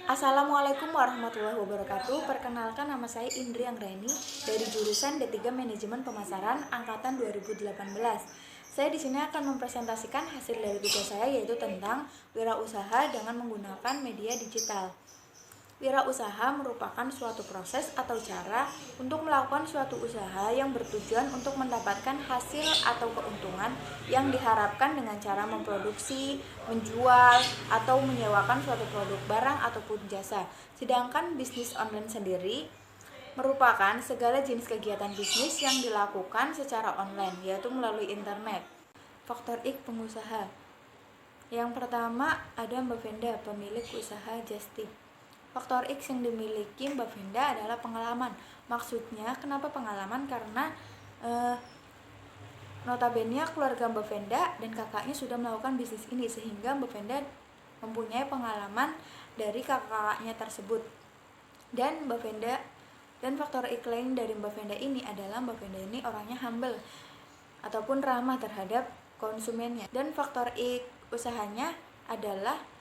Assalamualaikum warahmatullahi wabarakatuh. Perkenalkan, nama saya Indri Anggraini dari jurusan D3 Manajemen Pemasaran angkatan 2018. Saya di sini akan mempresentasikan hasil dari tugas saya, yaitu tentang wirausaha dengan menggunakan media digital. Wirausaha merupakan suatu proses atau cara untuk melakukan suatu usaha yang bertujuan untuk mendapatkan hasil atau keuntungan yang diharapkan dengan cara memproduksi, menjual, atau menyewakan suatu produk, barang, ataupun jasa. Sedangkan bisnis online sendiri merupakan segala jenis kegiatan bisnis yang dilakukan secara online, yaitu melalui internet. Faktor X pengusaha. Yang pertama ada Mbak Venda, pemilik usaha Just Tip. Faktor X yang dimiliki Mbak Venda adalah pengalaman. Maksudnya kenapa pengalaman? Karena notabene keluarga Mbak Venda dan kakaknya sudah melakukan bisnis ini, sehingga Mbak Venda mempunyai pengalaman dari kakaknya tersebut. Dan Mbak Venda dan faktor X lain dari Mbak Venda ini adalah Mbak Venda ini orangnya humble ataupun ramah terhadap konsumennya. Dan faktor X usahanya adalah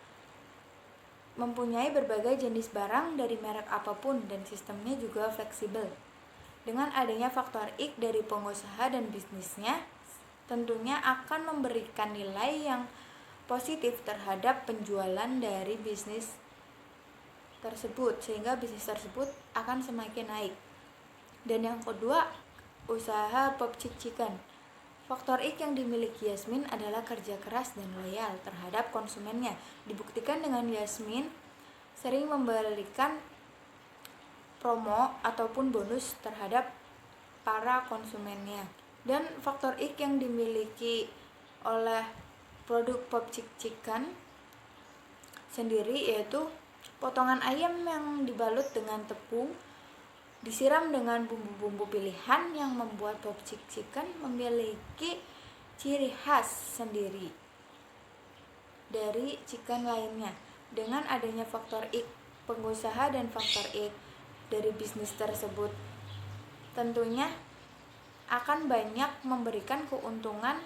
mempunyai berbagai jenis barang dari merek apapun dan sistemnya juga fleksibel. Dengan adanya faktor X dari pengusaha dan bisnisnya, tentunya akan memberikan nilai yang positif terhadap penjualan dari bisnis tersebut, sehingga bisnis tersebut akan semakin naik. Dan yang kedua, usaha Popcik Chicken. Faktor X yang dimiliki Yasmin adalah kerja keras dan loyal terhadap konsumennya. Dibuktikan dengan Yasmin sering memberikan promo ataupun bonus terhadap para konsumennya. Dan faktor X yang dimiliki oleh produk Popcik Chicken sendiri yaitu potongan ayam yang dibalut dengan tepung, disiram dengan bumbu-bumbu pilihan yang membuat Popcik Chicken memiliki ciri khas sendiri dari chicken lainnya. Dengan adanya faktor X pengusaha dan faktor X dari bisnis tersebut, tentunya akan banyak memberikan keuntungan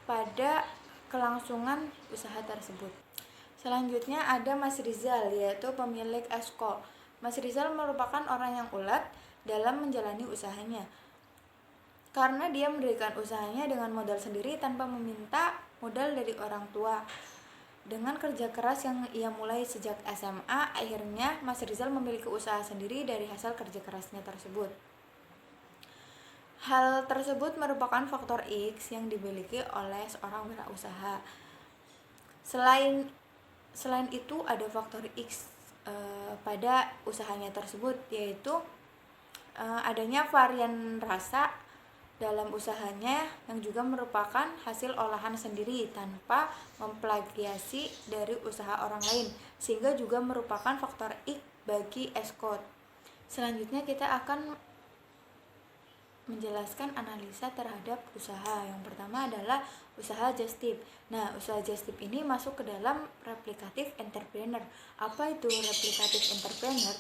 pada kelangsungan usaha tersebut. Selanjutnya ada Mas Rizal, yaitu pemilik Esko. Mas Rizal merupakan orang yang ulet dalam menjalani usahanya, karena dia mendirikan usahanya dengan modal sendiri tanpa meminta modal dari orang tua. Dengan kerja keras yang ia mulai sejak SMA, akhirnya Mas Rizal memiliki usaha sendiri dari hasil kerja kerasnya tersebut. Hal tersebut merupakan faktor X yang dimiliki oleh seorang wirausaha. Selain itu ada faktor X pada usahanya tersebut, yaitu adanya varian rasa dalam usahanya yang juga merupakan hasil olahan sendiri tanpa memplagiasi dari usaha orang lain, sehingga juga merupakan faktor X bagi Escort. Selanjutnya kita akan menjelaskan analisa terhadap usaha. Yang pertama adalah usaha Just Tip. Nah, usaha Just Tip ini masuk ke dalam replikatif entrepreneur. Apa itu replikatif entrepreneur?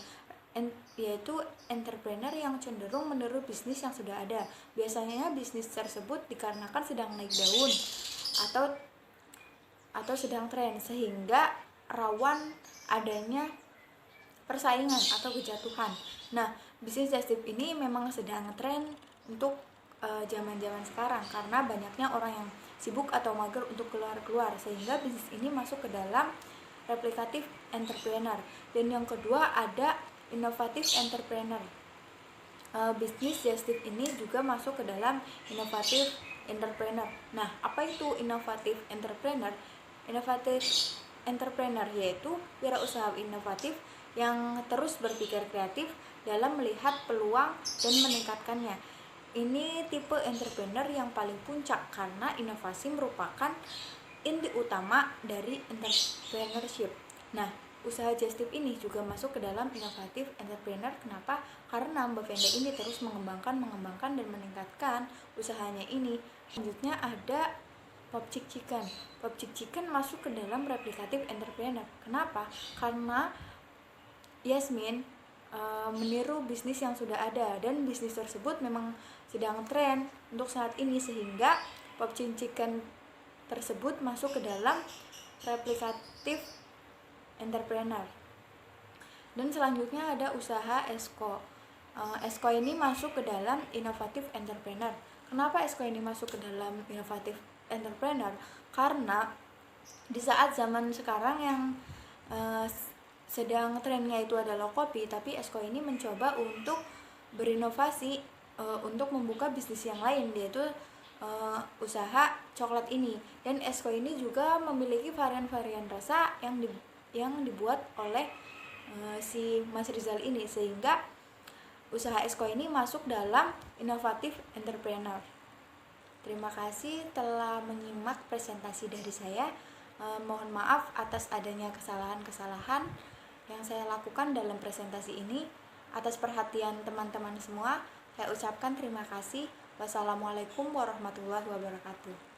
Yaitu entrepreneur yang cenderung meniru bisnis yang sudah ada. Biasanya bisnis tersebut dikarenakan sedang naik daun atau sedang tren, sehingga rawan adanya persaingan atau kejatuhan. Nah, bisnis Just Tip ini memang sedang tren untuk zaman-zaman sekarang, karena banyaknya orang yang sibuk atau mager untuk keluar-keluar, sehingga bisnis ini masuk ke dalam replikatif entrepreneur. Dan yang kedua ada inovatif entrepreneur. Bisnis Just Tip ini juga masuk ke dalam inovatif entrepreneur. Nah, apa itu inovatif entrepreneur? Inovatif entrepreneur yaitu wirausaha inovatif yang terus berpikir kreatif dalam melihat peluang dan meningkatkannya. Ini tipe entrepreneur yang paling puncak karena inovasi merupakan inti utama dari entrepreneurship. Nah, usaha Just Tip ini juga masuk ke dalam inovatif entrepreneur. Kenapa? Karena Mbak Venda ini terus mengembangkan dan meningkatkan usahanya ini. Selanjutnya ada Popcik Chicken. Popcik Chicken masuk ke dalam replikatif entrepreneur. Kenapa? Karena Yasmin meniru bisnis yang sudah ada, dan bisnis tersebut memang sedang tren untuk saat ini, sehingga Popcik Chicken tersebut masuk ke dalam replikatif entrepreneur. Dan selanjutnya ada usaha ESCO. ESCO ini masuk ke dalam inovatif entrepreneur. Kenapa ESCO ini masuk ke dalam inovatif entrepreneur? Karena di saat zaman sekarang yang sedang trennya itu adalah kopi, tapi ESCO ini mencoba untuk berinovasi untuk membuka bisnis yang lain, yaitu usaha coklat ini. Dan ESCO ini juga memiliki varian-varian rasa yang dibuat oleh si Mas Rizal ini, sehingga usaha ESCO ini masuk dalam inovatif entrepreneur. Terima kasih telah menyimak presentasi dari saya. Mohon maaf atas adanya kesalahan-kesalahan yang saya lakukan dalam presentasi ini. Atas perhatian teman-teman semua, saya ucapkan terima kasih. Wassalamualaikum warahmatullahi wabarakatuh.